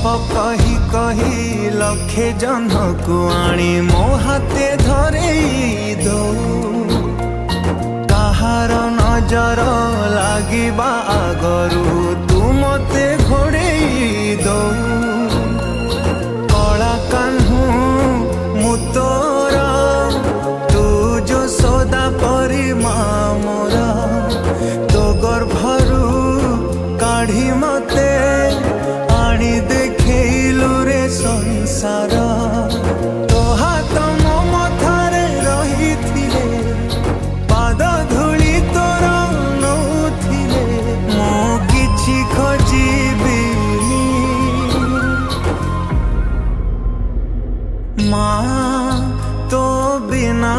कही कही लखे जन को आनी मो हाथे धरे दो कहार नजर लागिबा आगरू तू मते घोड़े दो कला कान्हू मु तोरा तू जो सदा परी मोरा तो गर्भरू काढ़ी मते आनी देखैलु रे संसार तो हाथ मो मथारे रही थिले पाद धूली तोर नौथिले मो किछि खोजिबिनी माँ तो बिना